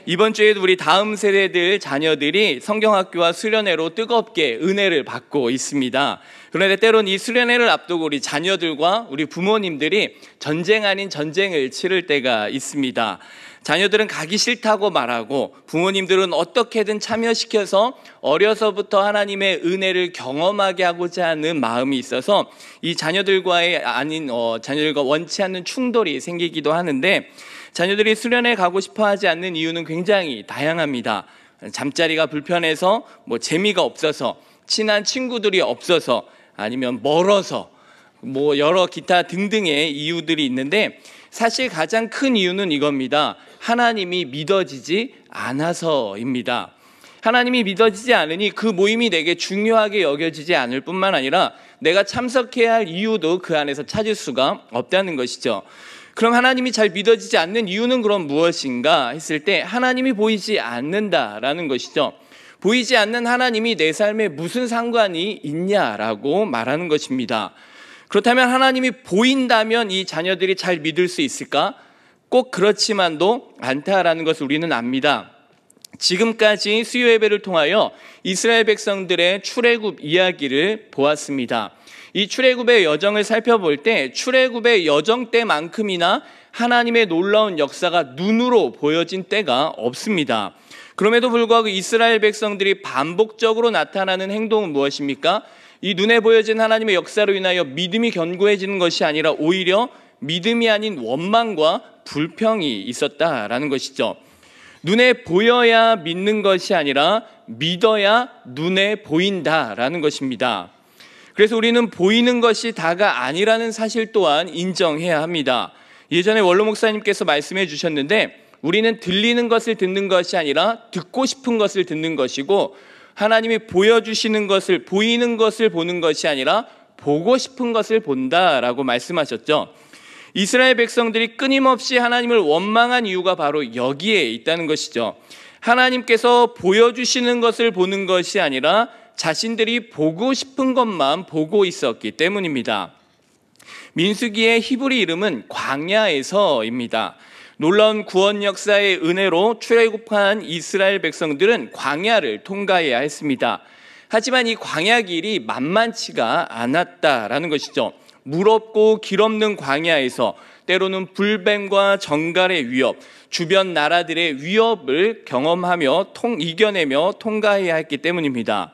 이번 주에도 우리 다음 세대들 자녀들이 성경학교와 수련회로 뜨겁게 은혜를 받고 있습니다. 그런데 때론 이 수련회를 앞두고 우리 자녀들과 우리 부모님들이 전쟁 아닌 전쟁을 치를 때가 있습니다. 자녀들은 가기 싫다고 말하고 부모님들은 어떻게든 참여시켜서 어려서부터 하나님의 은혜를 경험하게 하고자 하는 마음이 있어서 이 자녀들과 원치 않는 충돌이 생기기도 하는데, 자녀들이 수련회 가고 싶어 하지 않는 이유는 굉장히 다양합니다. 잠자리가 불편해서, 재미가 없어서, 친한 친구들이 없어서, 아니면 멀어서, 여러 기타 등등의 이유들이 있는데, 사실 가장 큰 이유는 이겁니다. 하나님이 믿어지지 않아서입니다. 하나님이 믿어지지 않으니 그 모임이 내게 중요하게 여겨지지 않을 뿐만 아니라 내가 참석해야 할 이유도 그 안에서 찾을 수가 없다는 것이죠. 그럼 하나님이 잘 믿어지지 않는 이유는 그럼 무엇인가 했을 때, 하나님이 보이지 않는다라는 것이죠. 보이지 않는 하나님이 내 삶에 무슨 상관이 있냐라고 말하는 것입니다. 그렇다면 하나님이 보인다면 이 자녀들이 잘 믿을 수 있을까? 꼭 그렇지만도 않다라는 것을 우리는 압니다. 지금까지 수요 예배를 통하여 이스라엘 백성들의 출애굽 이야기를 보았습니다. 이 출애굽의 여정을 살펴볼 때 출애굽의 여정 때만큼이나 하나님의 놀라운 역사가 눈으로 보여진 때가 없습니다. 그럼에도 불구하고 이스라엘 백성들이 반복적으로 나타나는 행동은 무엇입니까? 이 눈에 보여진 하나님의 역사로 인하여 믿음이 견고해지는 것이 아니라 오히려 믿음이 아닌 원망과 불평이 있었다라는 것이죠. 눈에 보여야 믿는 것이 아니라 믿어야 눈에 보인다라는 것입니다. 그래서 우리는 보이는 것이 다가 아니라는 사실 또한 인정해야 합니다. 예전에 원로 목사님께서 말씀해 주셨는데, 우리는 들리는 것을 듣는 것이 아니라 듣고 싶은 것을 듣는 것이고, 하나님이 보여주시는 것을, 보이는 것을 보는 것이 아니라 보고 싶은 것을 본다라고 말씀하셨죠. 이스라엘 백성들이 끊임없이 하나님을 원망한 이유가 바로 여기에 있다는 것이죠. 하나님께서 보여주시는 것을 보는 것이 아니라 자신들이 보고 싶은 것만 보고 있었기 때문입니다. 민수기의 히브리 이름은 광야에서입니다. 놀라운 구원 역사의 은혜로 출애굽한 이스라엘 백성들은 광야를 통과해야 했습니다. 하지만 이 광야 길이 만만치가 않았다라는 것이죠. 물 없고 길 없는 광야에서 때로는 불뱀과 정갈의 위협, 주변 나라들의 위협을 경험하며 이겨내며 통과해야 했기 때문입니다.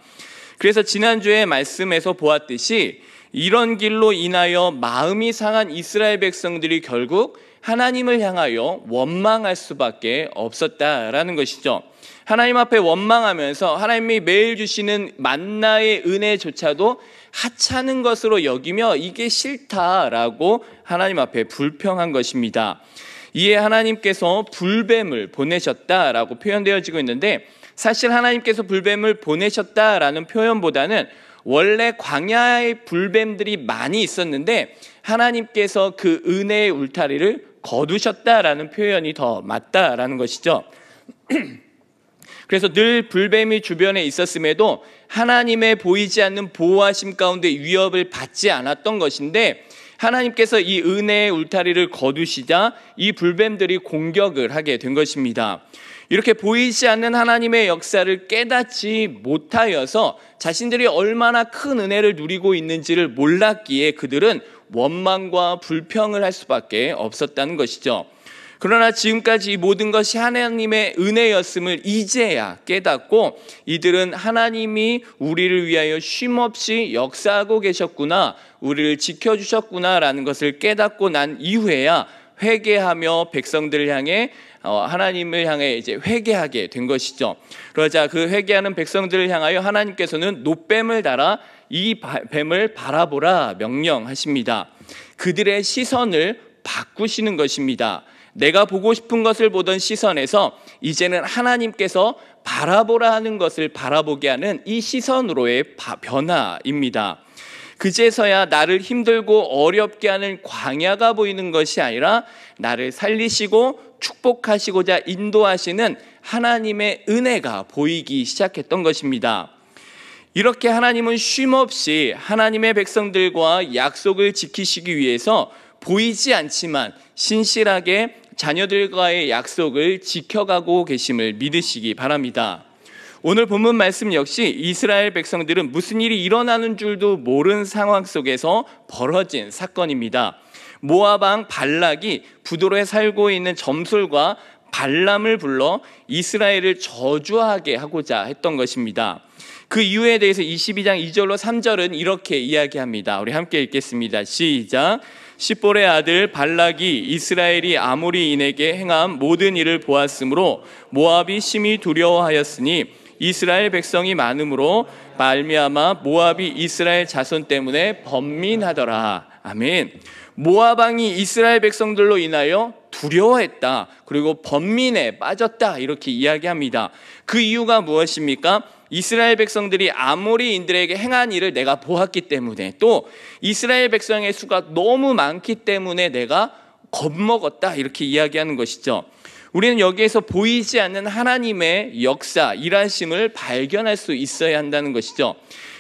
그래서 지난주에 말씀에서 보았듯이 이런 길로 인하여 마음이 상한 이스라엘 백성들이 결국 하나님을 향하여 원망할 수밖에 없었다라는 것이죠. 하나님 앞에 원망하면서 하나님이 매일 주시는 만나의 은혜조차도 하찮은 것으로 여기며 이게 싫다라고 하나님 앞에 불평한 것입니다. 이에 하나님께서 불뱀을 보내셨다라고 표현되어지고 있는데, 사실 하나님께서 불뱀을 보내셨다라는 표현보다는 원래 광야에 불뱀들이 많이 있었는데 하나님께서 그 은혜의 울타리를 거두셨다라는 표현이 더 맞다라는 것이죠. 그래서 늘 불뱀이 주변에 있었음에도 하나님의 보이지 않는 보호하심 가운데 위협을 받지 않았던 것인데, 하나님께서 이 은혜의 울타리를 거두시자 이 불뱀들이 공격을 하게 된 것입니다. 이렇게 보이지 않는 하나님의 역사를 깨닫지 못하여서 자신들이 얼마나 큰 은혜를 누리고 있는지를 몰랐기에 그들은 원망과 불평을 할 수밖에 없었다는 것이죠. 그러나 지금까지 이 모든 것이 하나님의 은혜였음을 이제야 깨닫고 이들은 하나님이 우리를 위하여 쉼없이 역사하고 계셨구나, 우리를 지켜주셨구나라는 것을 깨닫고 난 이후에야 회개하며 백성들을 향해 하나님을 향해 이제 회개하게 된 것이죠. 그러자 그 회개하는 백성들을 향하여 하나님께서는 놋뱀을 달아 이 뱀을 바라보라 명령하십니다. 그들의 시선을 바꾸시는 것입니다. 내가 보고 싶은 것을 보던 시선에서 이제는 하나님께서 바라보라 하는 것을 바라보게 하는 이 시선으로의 변화입니다. 그제서야 나를 힘들고 어렵게 하는 광야가 보이는 것이 아니라 나를 살리시고 축복하시고자 인도하시는 하나님의 은혜가 보이기 시작했던 것입니다. 이렇게 하나님은 쉼없이 하나님의 백성들과 약속을 지키시기 위해서 보이지 않지만 신실하게 자녀들과의 약속을 지켜가고 계심을 믿으시기 바랍니다. 오늘 본문 말씀 역시 이스라엘 백성들은 무슨 일이 일어나는 줄도 모르는 상황 속에서 벌어진 사건입니다. 모압 왕 발락이 부도로에 살고 있는 점술과 발람을 불러 이스라엘을 저주하게 하고자 했던 것입니다. 그 이유에 대해서 22장 2절로 3절은 이렇게 이야기합니다. 우리 함께 읽겠습니다. 시작. 십볼의 아들 발락이 이스라엘이 아모리인에게 행한 모든 일을 보았으므로 모압이 심히 두려워하였으니 이스라엘 백성이 많음으로 말미암아 모압이 이스라엘 자손 때문에 번민하더라. 아멘. 모압 왕이 이스라엘 백성들로 인하여 두려워했다. 그리고 번민에 빠졌다. 이렇게 이야기합니다. 그 이유가 무엇입니까? 이스라엘 백성들이 아모리인들에게 행한 일을 내가 보았기 때문에, 또 이스라엘 백성의 수가 너무 많기 때문에 내가 겁먹었다. 이렇게 이야기하는 것이죠. 우리는 여기에서 보이지 않는 하나님의 역사, 일하심을 발견할 수 있어야 한다는 것이죠.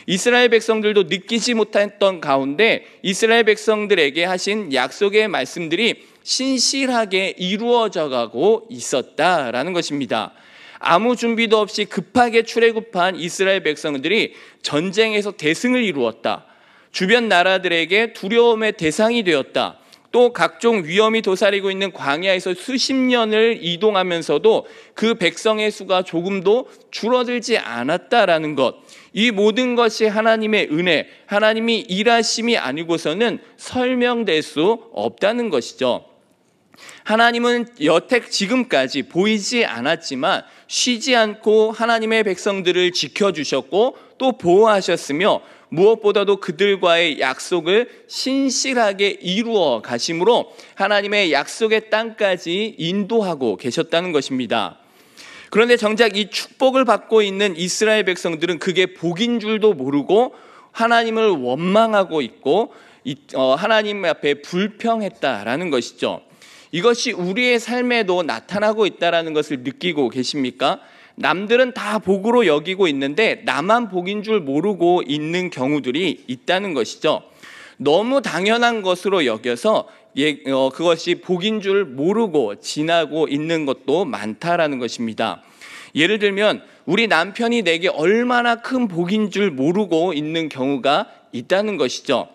이스라엘 백성들도 느끼지 못했던 가운데 이스라엘 백성들에게 하신 약속의 말씀들이 신실하게 이루어져 가고 있었다라는 것입니다. 아무 준비도 없이 급하게 출애굽한 이스라엘 백성들이 전쟁에서 대승을 이루었다. 주변 나라들에게 두려움의 대상이 되었다. 또 각종 위험이 도사리고 있는 광야에서 수십 년을 이동하면서도 그 백성의 수가 조금도 줄어들지 않았다라는 것, 이 모든 것이 하나님의 은혜, 하나님이 일하심이 아니고서는 설명될 수 없다는 것이죠. 하나님은 여태 지금까지 보이지 않았지만 쉬지 않고 하나님의 백성들을 지켜주셨고 또 보호하셨으며, 무엇보다도 그들과의 약속을 신실하게 이루어 가심으로 하나님의 약속의 땅까지 인도하고 계셨다는 것입니다. 그런데 정작 이 축복을 받고 있는 이스라엘 백성들은 그게 복인 줄도 모르고 하나님을 원망하고 있고 하나님 앞에 불평했다라는 것이죠. 이것이 우리의 삶에도 나타나고 있다는 것을 느끼고 계십니까? 남들은 다 복으로 여기고 있는데 나만 복인 줄 모르고 있는 경우들이 있다는 것이죠. 너무 당연한 것으로 여겨서 그것이 복인 줄 모르고 지나고 있는 것도 많다라는 것입니다. 예를 들면 우리 남편이 내게 얼마나 큰 복인 줄 모르고 있는 경우가 있다는 것이죠.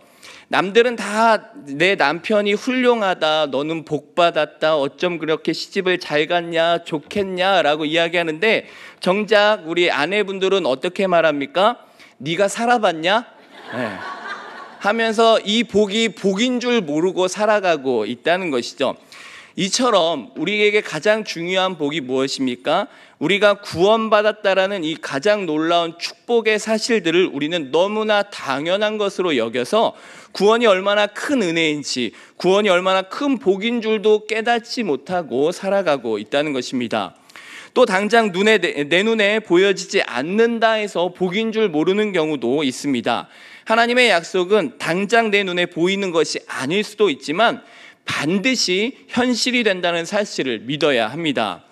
남들은 다 내 남편이 훌륭하다, 너는 복받았다, 어쩜 그렇게 시집을 잘 갔냐, 좋겠냐라고 이야기하는데 정작 우리 아내분들은 어떻게 말합니까? 네가 살아봤냐? 네. 하면서 이 복이 복인 줄 모르고 살아가고 있다는 것이죠. 이처럼 우리에게 가장 중요한 복이 무엇입니까? 우리가 구원받았다라는 이 가장 놀라운 축복의 사실들을 우리는 너무나 당연한 것으로 여겨서 구원이 얼마나 큰 은혜인지, 구원이 얼마나 큰 복인 줄도 깨닫지 못하고 살아가고 있다는 것입니다. 또 당장 내 눈에 보여지지 않는다 해서 복인 줄 모르는 경우도 있습니다. 하나님의 약속은 당장 내 눈에 보이는 것이 아닐 수도 있지만 반드시 현실이 된다는 사실을 믿어야 합니다.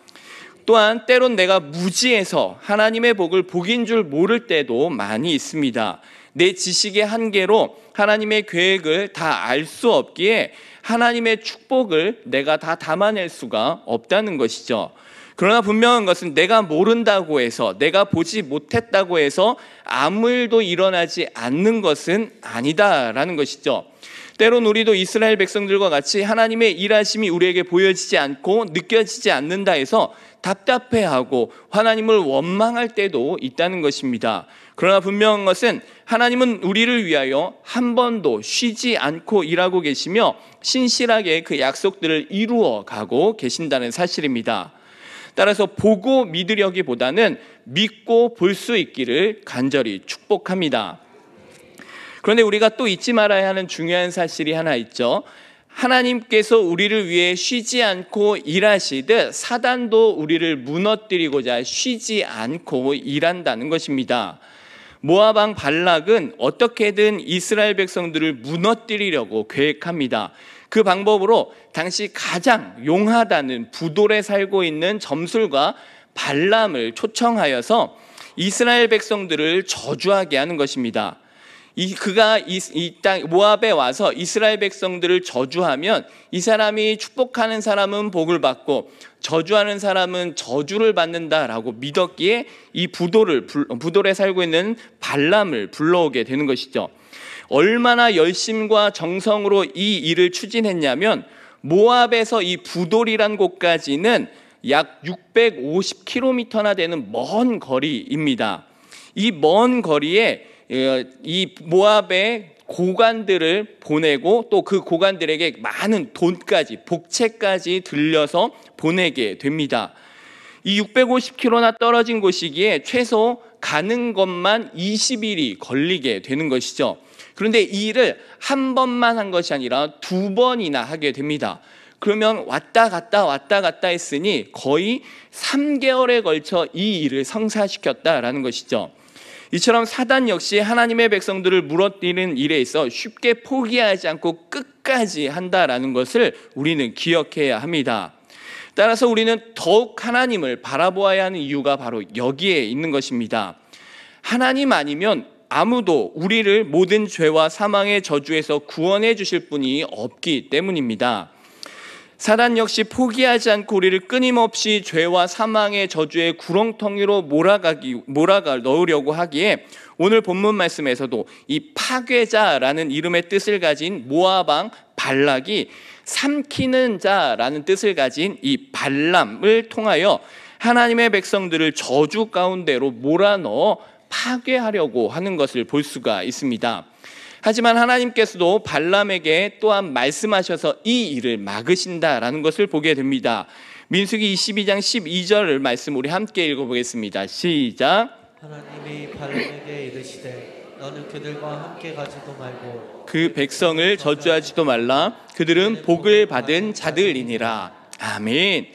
또한 때론 내가 무지해서 하나님의 복을 복인 줄 모를 때도 많이 있습니다. 내 지식의 한계로 하나님의 계획을 다 알 수 없기에 하나님의 축복을 내가 다 담아낼 수가 없다는 것이죠. 그러나 분명한 것은 내가 모른다고 해서, 내가 보지 못했다고 해서 아무 일도 일어나지 않는 것은 아니다라는 것이죠. 때론 우리도 이스라엘 백성들과 같이 하나님의 일하심이 우리에게 보여지지 않고 느껴지지 않는다 해서 답답해하고 하나님을 원망할 때도 있다는 것입니다. 그러나 분명한 것은 하나님은 우리를 위하여 한 번도 쉬지 않고 일하고 계시며 신실하게 그 약속들을 이루어 가고 계신다는 사실입니다. 따라서 보고 믿으려기보다는 믿고 볼 수 있기를 간절히 축복합니다. 그런데 우리가 또 잊지 말아야 하는 중요한 사실이 하나 있죠. 하나님께서 우리를 위해 쉬지 않고 일하시듯 사단도 우리를 무너뜨리고자 쉬지 않고 일한다는 것입니다. 모압 왕 발락은 어떻게든 이스라엘 백성들을 무너뜨리려고 계획합니다. 그 방법으로 당시 가장 용하다는 부돌에 살고 있는 점술과 발람을 초청하여서 이스라엘 백성들을 저주하게 하는 것입니다. 그가 이 땅 모압에 와서 이스라엘 백성들을 저주하면 이 사람이 축복하는 사람은 복을 받고 저주하는 사람은 저주를 받는다라고 믿었기에 이 부돌에 살고 있는 발람을 불러오게 되는 것이죠. 얼마나 열심과 정성으로 이 일을 추진했냐면 모압에서 이 부돌이란 곳까지는 약 650km나 되는 먼 거리입니다. 이 먼 거리에 이 모압의 고관들을 보내고 또 그 고관들에게 많은 돈까지 복채까지 들려서 보내게 됩니다. 이 650km나 떨어진 곳이기에 최소 가는 것만 20일이 걸리게 되는 것이죠. 그런데 이 일을 한 번만 한 것이 아니라 2번이나 하게 됩니다. 그러면 왔다 갔다 했으니 거의 3개월에 걸쳐 이 일을 성사시켰다라는 것이죠. 이처럼 사단 역시 하나님의 백성들을 무너뜨리는 일에 있어 쉽게 포기하지 않고 끝까지 한다라는 것을 우리는 기억해야 합니다. 따라서 우리는 더욱 하나님을 바라보아야 하는 이유가 바로 여기에 있는 것입니다. 하나님 아니면 아무도 우리를 모든 죄와 사망의 저주에서 구원해 주실 분이 없기 때문입니다. 사단 역시 포기하지 않고 우리를 끊임없이 죄와 사망의 저주의 구렁텅이로 몰아가 넣으려고 하기에 오늘 본문 말씀에서도 이 파괴자라는 이름의 뜻을 가진 모압 왕 발락이 삼키는 자라는 뜻을 가진 이 발람을 통하여 하나님의 백성들을 저주 가운데로 몰아넣어 파괴하려고 하는 것을 볼 수가 있습니다. 하지만 하나님께서도 발람에게 또한 말씀하셔서 이 일을 막으신다라는 것을 보게 됩니다. 민수기 22장 12절 말씀 우리 함께 읽어보겠습니다. 시작. 하나님이 발람에게 이르시되 너는 그들과 함께 가지도 말고 그 백성을 저주하지도 말라. 그들은 복을 받은 자들이니라. 아멘.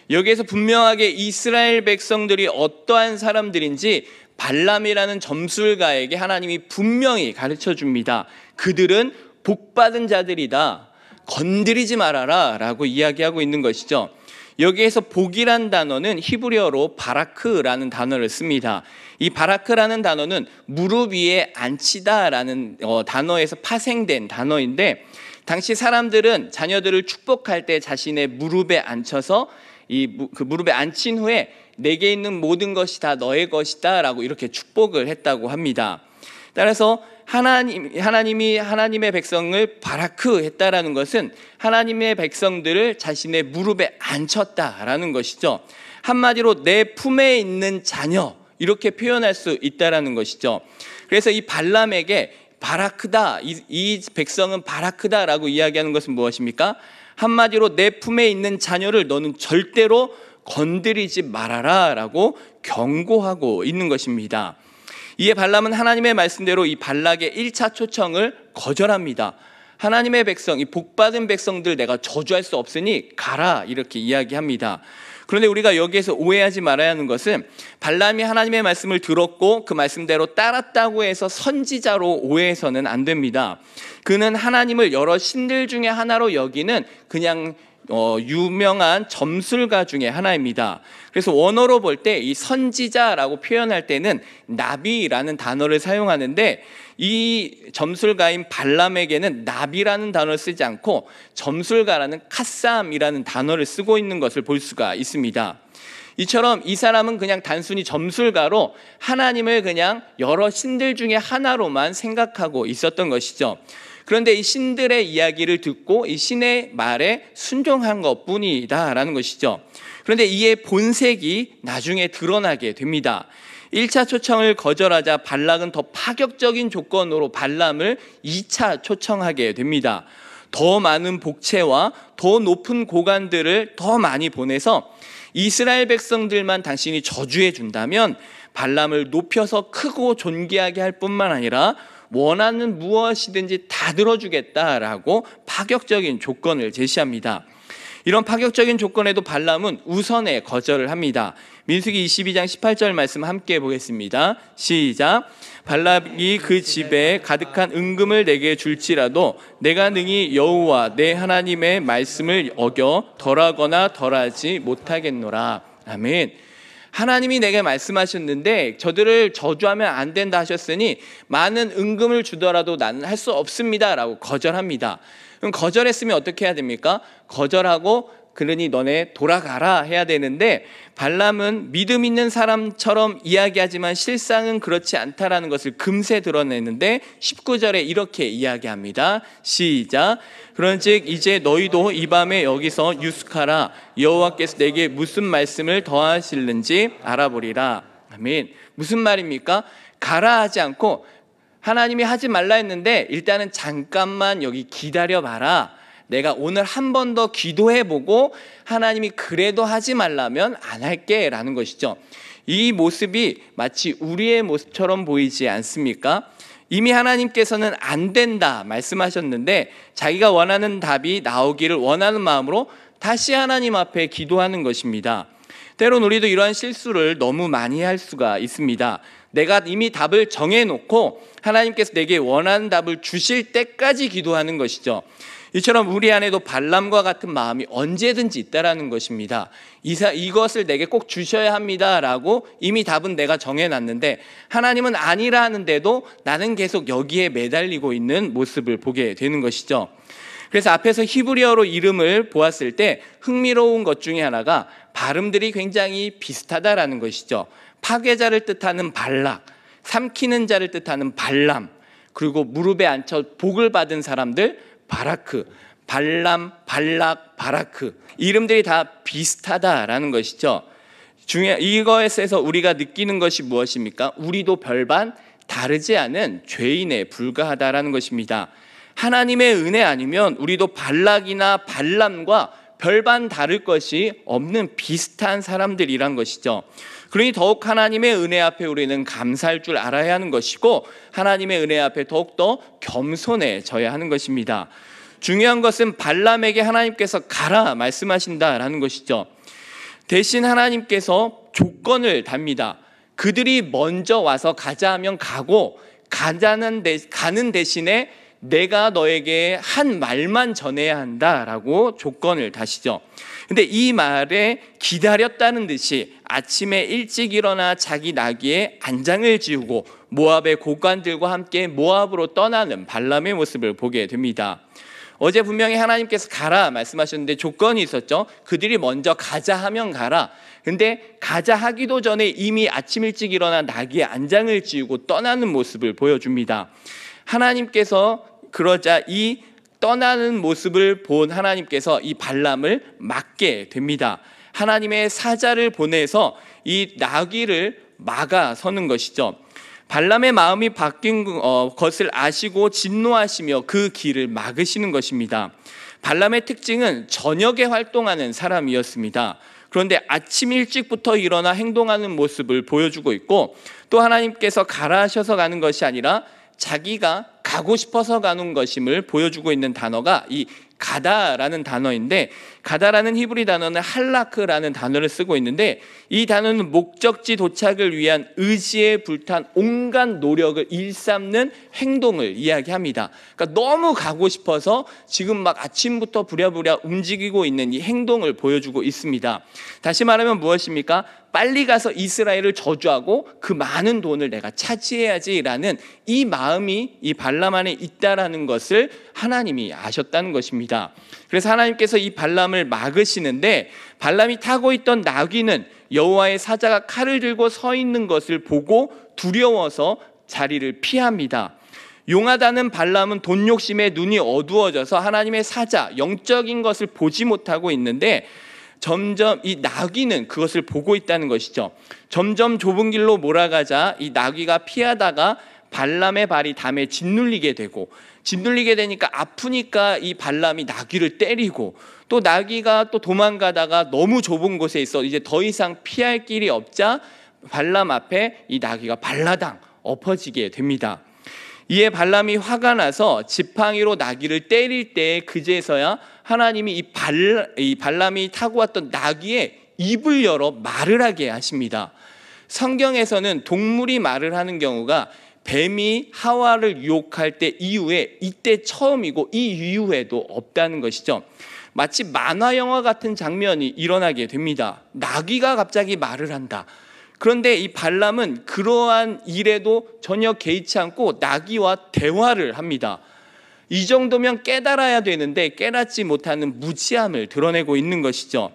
여기에서 분명하게 이스라엘 백성들이 어떠한 사람들인지 발람이라는 점술가에게 하나님이 분명히 가르쳐 줍니다. 그들은 복받은 자들이다. 건드리지 말아라 라고 이야기하고 있는 것이죠. 여기에서 복이란 단어는 히브리어로 바라크라는 단어를 씁니다. 이 바라크라는 단어는 무릎 위에 앉히다라는 단어에서 파생된 단어인데 당시 사람들은 자녀들을 축복할 때 자신의 무릎에 앉혀서 그 무릎에 앉힌 후에 내게 있는 모든 것이 다 너의 것이다 라고 이렇게 축복을 했다고 합니다. 따라서 하나님이 하나님의 백성을 바라크 했다라는 것은 하나님의 백성들을 자신의 무릎에 앉혔다라는 것이죠. 한마디로 내 품에 있는 자녀 이렇게 표현할 수 있다라는 것이죠. 그래서 이 발람에게 바라크다, 이 백성은 바라크다라고 이야기하는 것은 무엇입니까? 한마디로 내 품에 있는 자녀를 너는 절대로 건드리지 말아라 라고 경고하고 있는 것입니다. 이에 발람은 하나님의 말씀대로 이 발락의 1차 초청을 거절합니다. 하나님의 백성, 이 복받은 백성들 내가 저주할 수 없으니 가라 이렇게 이야기합니다. 그런데 우리가 여기에서 오해하지 말아야 하는 것은 발람이 하나님의 말씀을 들었고 그 말씀대로 따랐다고 해서 선지자로 오해해서는 안 됩니다. 그는 하나님을 여러 신들 중에 하나로 여기는 그냥 유명한 점술가 중에 하나입니다. 그래서 원어로 볼 때 이 선지자라고 표현할 때는 나비라는 단어를 사용하는데 이 점술가인 발람에게는 나비라는 단어를 쓰지 않고 점술가라는 카쌈이라는 단어를 쓰고 있는 것을 볼 수가 있습니다. 이처럼 이 사람은 그냥 단순히 점술가로 하나님을 그냥 여러 신들 중에 하나로만 생각하고 있었던 것이죠. 그런데 이 신들의 이야기를 듣고 이 신의 말에 순종한 것뿐이다라는 것이죠. 그런데 이의 본색이 나중에 드러나게 됩니다. 1차 초청을 거절하자 발락은 더 파격적인 조건으로 발람을 2차 초청하게 됩니다. 더 많은 복채와 더 높은 고관들을 더 많이 보내서 이스라엘 백성들만 당신이 저주해 준다면 발람을 높여서 크고 존귀하게 할 뿐만 아니라 원하는 무엇이든지 다 들어주겠다라고 파격적인 조건을 제시합니다. 이런 파격적인 조건에도 발람은 우선에 거절을 합니다. 민수기 22장 18절 말씀 함께 보겠습니다. 시작. 발람이 그 집에 가득한 은금을 내게 줄지라도 내가 능히 여호와 내 하나님의 말씀을 어겨 덜하거나 덜하지 못하겠노라. 아멘. 하나님이 내게 말씀하셨는데 저들을 저주하면 안 된다 하셨으니 많은 은금을 주더라도 나는 할 수 없습니다 라고 거절합니다. 그럼 거절했으면 어떻게 해야 됩니까? 거절하고 그러니 너네 돌아가라 해야 되는데 발람은 믿음 있는 사람처럼 이야기하지만 실상은 그렇지 않다라는 것을 금세 드러내는데 19절에 이렇게 이야기합니다. 시작. 그런즉 이제 너희도 이 밤에 여기서 유숙하라. 여호와께서 내게 무슨 말씀을 더하실는지 알아보리라. 아멘. 무슨 말입니까? 가라 하지 않고 하나님이 하지 말라 했는데 일단은 잠깐만 여기 기다려봐라. 내가 오늘 한 번 더 기도해보고 하나님이 그래도 하지 말라면 안 할게 라는 것이죠. 이 모습이 마치 우리의 모습처럼 보이지 않습니까? 이미 하나님께서는 안 된다 말씀하셨는데 자기가 원하는 답이 나오기를 원하는 마음으로 다시 하나님 앞에 기도하는 것입니다. 때론 우리도 이러한 실수를 너무 많이 할 수가 있습니다. 내가 이미 답을 정해놓고 하나님께서 내게 원하는 답을 주실 때까지 기도하는 것이죠. 이처럼 우리 안에도 발람과 같은 마음이 언제든지 있다라는 것입니다. 이것을 내게 꼭 주셔야 합니다라고 이미 답은 내가 정해놨는데 하나님은 아니라 하는데도 나는 계속 여기에 매달리고 있는 모습을 보게 되는 것이죠. 그래서 앞에서 히브리어로 이름을 보았을 때 흥미로운 것 중에 하나가 발음들이 굉장히 비슷하다라는 것이죠. 파괴자를 뜻하는 발락, 삼키는 자를 뜻하는 발람, 그리고 무릎에 앉혀 복을 받은 사람들 바라크, 발람, 발락, 바라크 이름들이 다 비슷하다라는 것이죠. 이것에서 우리가 느끼는 것이 무엇입니까? 우리도 별반 다르지 않은 죄인에 불과하다라는 것입니다. 하나님의 은혜 아니면 우리도 발락이나 발람과 별반 다를 것이 없는 비슷한 사람들이란 것이죠. 그러니 더욱 하나님의 은혜 앞에 우리는 감사할 줄 알아야 하는 것이고 하나님의 은혜 앞에 더욱더 겸손해져야 하는 것입니다. 중요한 것은 발람에게 하나님께서 가라 말씀하신다라는 것이죠. 대신 하나님께서 조건을 답니다. 그들이 먼저 와서 가자 하면 가고 가는 대신에 내가 너에게 한 말만 전해야 한다라고 조건을 다시죠. 근데 이 말에 기다렸다는 듯이 아침에 일찍 일어나 자기 나귀에 안장을 지우고 모압의 고관들과 함께 모압으로 떠나는 발람의 모습을 보게 됩니다. 어제 분명히 하나님께서 가라 말씀하셨는데 조건이 있었죠. 그들이 먼저 가자 하면 가라. 근데 가자 하기도 전에 이미 아침 일찍 일어나 나귀에 안장을 지우고 떠나는 모습을 보여줍니다. 하나님께서 그러자 이 떠나는 모습을 본 하나님께서 이 발람을 막게 됩니다. 하나님의 사자를 보내서 이 나귀를 막아서는 것이죠. 발람의 마음이 바뀐 것을 아시고 진노하시며 그 길을 막으시는 것입니다. 발람의 특징은 저녁에 활동하는 사람이었습니다. 그런데 아침 일찍부터 일어나 행동하는 모습을 보여주고 있고 또 하나님께서 가라 하셔서 가는 것이 아니라 자기가 가고 싶어서 가는 것임을 보여주고 있는 단어가 이 가다라는 단어인데 가다라는 히브리 단어는 할라크라는 단어를 쓰고 있는데 이 단어는 목적지 도착을 위한 의지에 불탄 온갖 노력을 일삼는 행동을 이야기합니다. 그러니까 너무 가고 싶어서 지금 막 아침부터 부랴부랴 움직이고 있는 이 행동을 보여주고 있습니다. 다시 말하면 무엇입니까? 빨리 가서 이스라엘을 저주하고 그 많은 돈을 내가 차지해야지라는 이 마음이 이 발람 안에 있다라는 것을 하나님이 아셨다는 것입니다. 그래서 하나님께서 이 발람을 막으시는데 발람이 타고 있던 나귀는 여호와의 사자가 칼을 들고 서 있는 것을 보고 두려워서 자리를 피합니다. 용하다는 발람은 돈 욕심에 눈이 어두워져서 하나님의 사자, 영적인 것을 보지 못하고 있는데 점점 이 나귀는 그것을 보고 있다는 것이죠. 점점 좁은 길로 몰아가자 이 나귀가 피하다가 발람의 발이 담에 짓눌리게 되니까 아프니까 이 발람이 나귀를 때리고 또 나귀가 또 도망가다가 너무 좁은 곳에 있어 이제 더 이상 피할 길이 없자 발람 앞에 이 나귀가 발라당 엎어지게 됩니다. 이에 발람이 화가 나서 지팡이로 나귀를 때릴 때 그제서야 하나님이 이 발람이 타고 왔던 나귀의 입을 열어 말을 하게 하십니다. 성경에서는 동물이 말을 하는 경우가 뱀이 하와를 유혹할 때 이후에 이때 처음이고 이 이후에도 없다는 것이죠. 마치 만화 영화 같은 장면이 일어나게 됩니다. 나귀가 갑자기 말을 한다. 그런데 이 발람은 그러한 일에도 전혀 개의치 않고 나귀와 대화를 합니다. 이 정도면 깨달아야 되는데 깨닫지 못하는 무지함을 드러내고 있는 것이죠.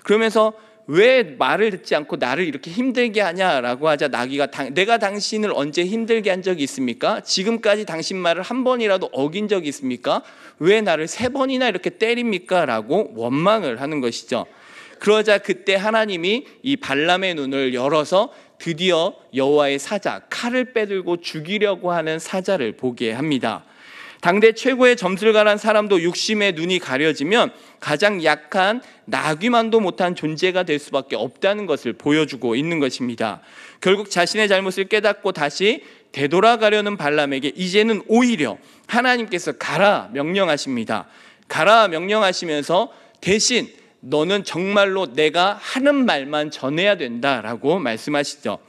그러면서 왜 말을 듣지 않고 나를 이렇게 힘들게 하냐라고 하자 나귀가 내가 당신을 언제 힘들게 한 적이 있습니까? 지금까지 당신 말을 한 번이라도 어긴 적이 있습니까? 왜 나를 3번이나 이렇게 때립니까? 라고 원망을 하는 것이죠. 그러자 그때 하나님이 이 발람의 눈을 열어서 드디어 여호와의 사자, 칼을 빼들고 죽이려고 하는 사자를 보게 합니다. 당대 최고의 점술가란 사람도 육심의 눈이 가려지면 가장 약한 나귀만도 못한 존재가 될 수밖에 없다는 것을 보여주고 있는 것입니다. 결국 자신의 잘못을 깨닫고 다시 되돌아가려는 발람에게 이제는 오히려 하나님께서 가라 명령하십니다. 가라 명령하시면서 대신 너는 정말로 내가 하는 말만 전해야 된다라고 말씀하시죠.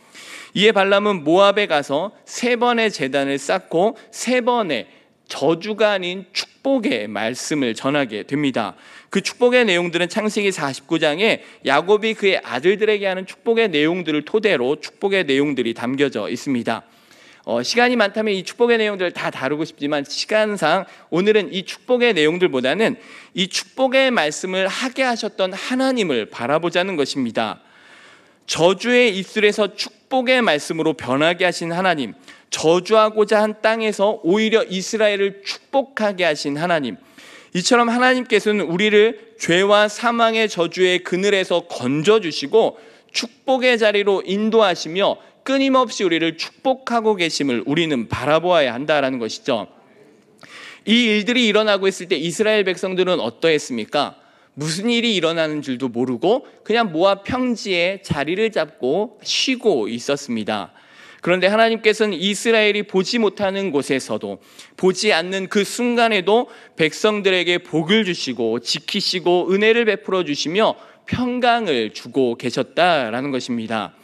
이에 발람은 모압에 가서 3번의 제단을 쌓고 3번의 저주가 아닌 축복의 말씀을 전하게 됩니다. 그 축복의 내용들은 창세기 49장에 야곱이 그의 아들들에게 하는 축복의 내용들을 토대로 축복의 내용들이 담겨져 있습니다. 시간이 많다면 이 축복의 내용들을 다 다루고 싶지만 시간상 오늘은 이 축복의 내용들보다는 이 축복의 말씀을 하게 하셨던 하나님을 바라보자는 것입니다. 저주의 입술에서 축복의 말씀으로 변하게 하신 하나님, 저주하고자 한 땅에서 오히려 이스라엘을 축복하게 하신 하나님, 이처럼 하나님께서는 우리를 죄와 사망의 저주의 그늘에서 건져주시고 축복의 자리로 인도하시며 끊임없이 우리를 축복하고 계심을 우리는 바라보아야 한다라는 것이죠. 이 일들이 일어나고 있을 때 이스라엘 백성들은 어떠했습니까? 무슨 일이 일어나는 줄도 모르고 그냥 모압 평지에 자리를 잡고 쉬고 있었습니다. 그런데 하나님께서는 이스라엘이 보지 못하는 곳에서도, 보지 않는 그 순간에도 백성들에게 복을 주시고 지키시고 은혜를 베풀어 주시며 평강을 주고 계셨다라는 것입니다.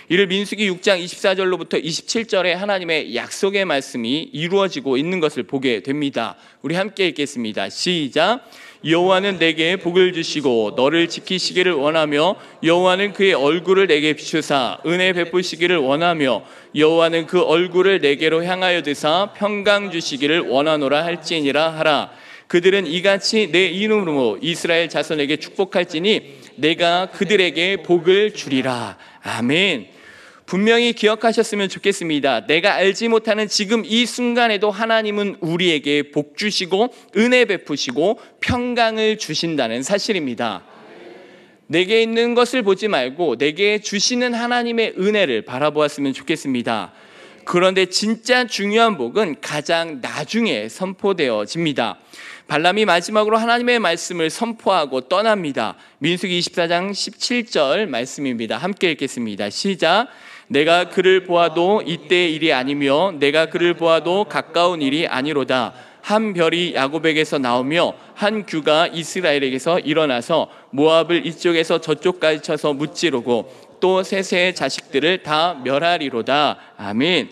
이를 민수기 6장 24절로부터 27절에 하나님의 약속의 말씀이 이루어지고 있는 것을 보게 됩니다. 우리 함께 읽겠습니다. 시작. 여호와는 내게 복을 주시고 너를 지키시기를 원하며 여호와는 그의 얼굴을 내게 비추사 은혜 베푸시기를 원하며 여호와는 그 얼굴을 내게로 향하여 드사 평강 주시기를 원하노라 할지니라 하라. 그들은 이같이 내 이름으로 이스라엘 자손에게 축복할지니 내가 그들에게 복을 주리라. 아멘. 분명히 기억하셨으면 좋겠습니다. 내가 알지 못하는 지금 이 순간에도 하나님은 우리에게 복 주시고 은혜 베푸시고 평강을 주신다는 사실입니다. 내게 있는 것을 보지 말고 내게 주시는 하나님의 은혜를 바라보았으면 좋겠습니다. 그런데 진짜 중요한 복은 가장 나중에 선포되어집니다. 발람이 마지막으로 하나님의 말씀을 선포하고 떠납니다. 민수기 24장 17절 말씀입니다. 함께 읽겠습니다. 시작. 내가 그를 보아도 이때의 일이 아니며 내가 그를 보아도 가까운 일이 아니로다. 한 별이 야곱에게서 나오며 한 규가 이스라엘에게서 일어나서 모압을 이쪽에서 저쪽까지 쳐서 무찌르고 또 셋의 자식들을 다 멸하리로다. 아멘.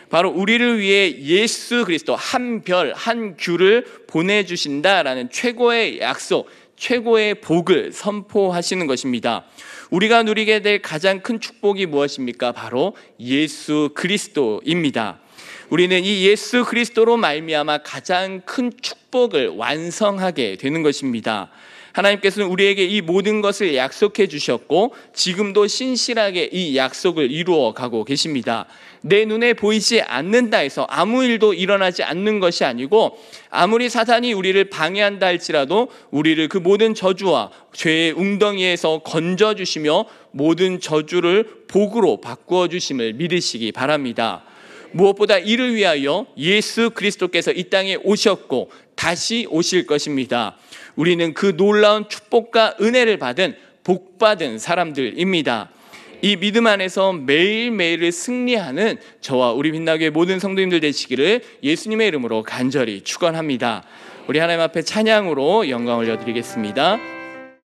바로 우리를 위해 예수 그리스도 한 별, 한 규를 보내주신다라는 최고의 약속, 최고의 복을 선포하시는 것입니다. 우리가 누리게 될 가장 큰 축복이 무엇입니까? 바로 예수 그리스도입니다. 우리는 이 예수 그리스도로 말미암아 가장 큰 축복을 완성하게 되는 것입니다. 하나님께서는 우리에게 이 모든 것을 약속해 주셨고 지금도 신실하게 이 약속을 이루어 가고 계십니다. 내 눈에 보이지 않는다 해서 아무 일도 일어나지 않는 것이 아니고 아무리 사탄이 우리를 방해한다 할지라도 우리를 그 모든 저주와 죄의 웅덩이에서 건져주시며 모든 저주를 복으로 바꾸어 주심을 믿으시기 바랍니다. 무엇보다 이를 위하여 예수 그리스도께서 이 땅에 오셨고 다시 오실 것입니다. 우리는 그 놀라운 축복과 은혜를 받은 복받은 사람들입니다. 이 믿음 안에서 매일매일을 승리하는 저와 우리 빛나게 모든 성도님들 되시기를 예수님의 이름으로 간절히 축원합니다. 우리 하나님 앞에 찬양으로 영광을 올려드리겠습니다.